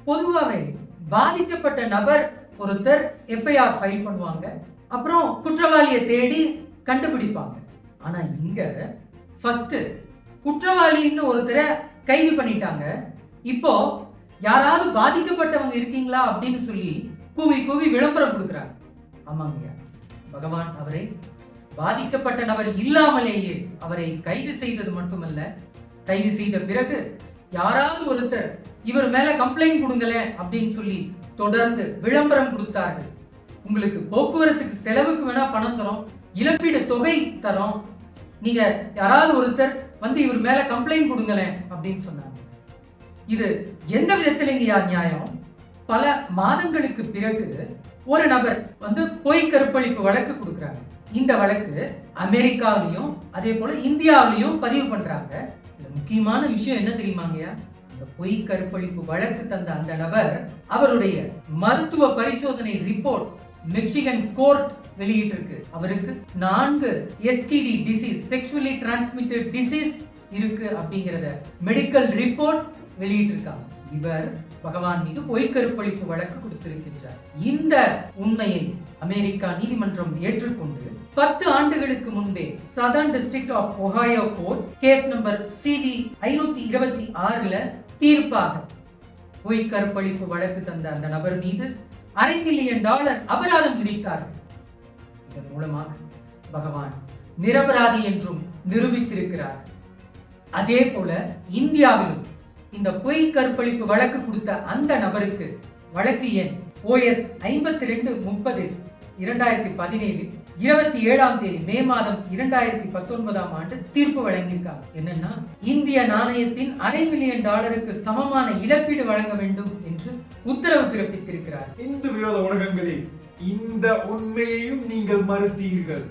பொதுவாகவே பாதிக்கப்பட்ட நபர் ஒருத்தர் எஃப்ஐஆர் ஃபைல் பண்ணுவாங்க, அப்புறம் குற்றவாளியை தேடி கண்டுபிடிப்பாங்க. ஆனா இங்க ஃபர்ஸ்ட் குற்றவாளின்னு ஒருத்தரை கைது பண்ணிட்டாங்க. இப்போ யாராவது பாதிக்கப்பட்டவங்க இருக்கீங்களா அப்படின்னு சொல்லி கூவி கூவி விளம்பரம் கொடுக்கிறாங்க. ஆமாங்க, பகவான் அவரை பாதிக்கப்பட்ட நபர் இல்லாமலேயே அவரை கைது செய்தது மட்டுமல்ல, கைது செய்த பிறகு யாராவது ஒருத்தர் இவர் மேல கம்ப்ளைண்ட் கொடுங்களே அப்படின்னு சொல்லி தொடர்ந்து விளம்பரம் கொடுத்தார்கள். உங்களுக்கு போக்குவரத்துக்கு செலவுக்கு வேணா பணம் தரோம், இழப்பீடு தொகை தரோம், நீங்க யாராவது ஒருத்தர் வந்து இவர் மேல கம்ப்ளைண்ட் கொடுங்களேன் அப்படின்னு சொன்னாங்க. இது எந்த விதத்திலேங்கயா நியாயம்? பல மாதங்களுக்கு பிறகு ஒரு நபர் வந்து பொய் கற்பழிப்பு வழக்கு கொடுக்குறாங்க. இந்த வழக்கு அமெரிக்காவிலையும் அதே போல இந்தியாவிலையும் பதிவு பண்றாங்க. முக்கியமான விஷயம் என்ன தெரியுமாங்கயா? அந்த பொய் கற்பழிப்பு வழக்கு தந்த அந்த நபர் அவருடைய மருத்துவ பரிசோதனை ரிப்போர்ட் மெக்சிகன் கோர்ட் வெளியிட்டிருக்கு. அவருக்கு 4 STD disease, sexually transmitted disease இருக்கு அப்படிங்கறத மெடிக்கல் ரிப்போர்ட் வெளியிட்டிருக்காங்க. இவர் பகவான் மீது பொய் கற்பழிப்பு வழக்கு கொடுத்திருக்கின்றார். இந்த உண்மையை அமெரிக்கா நீதிமன்றம் ஏற்றுக்கொண்டு 10 ஆண்டுகளுக்கு முன்பே southern district of Ohio court case number CV 526ல தீர்ப்பாக பொய் கற்பழிப்பு வழக்கு தந்த அந்த நபர் மீது $5 மில்லியன் அபராதம் விதித்தார்கள். இதன் மூலமாக பகவான் நிரபராதி என்றும் நிரூபித்திருக்கிறார். அதே போல இந்தியாவிலும் இந்த பொய் கற்பழிப்பு வழக்கு கொடுத்த அந்த நபருக்கு வழக்கு எண் OS 5230 2017 27ஆம் தேதி மே மாதம் 2019ஆம் ஆண்டு தீர்ப்பு வழங்கியிருக்காங்க. என்னன்னா, இந்திய நாணயத்தின் $5 மில்லியன் சமமான இழப்பீடு வழங்க வேண்டும் என்று உத்தரவு பிறப்பித்திருக்கிறார். இந்து விரோத ஊடகங்களில் இந்த உண்மையையும் நீங்கள் மறுத்தீர்கள்.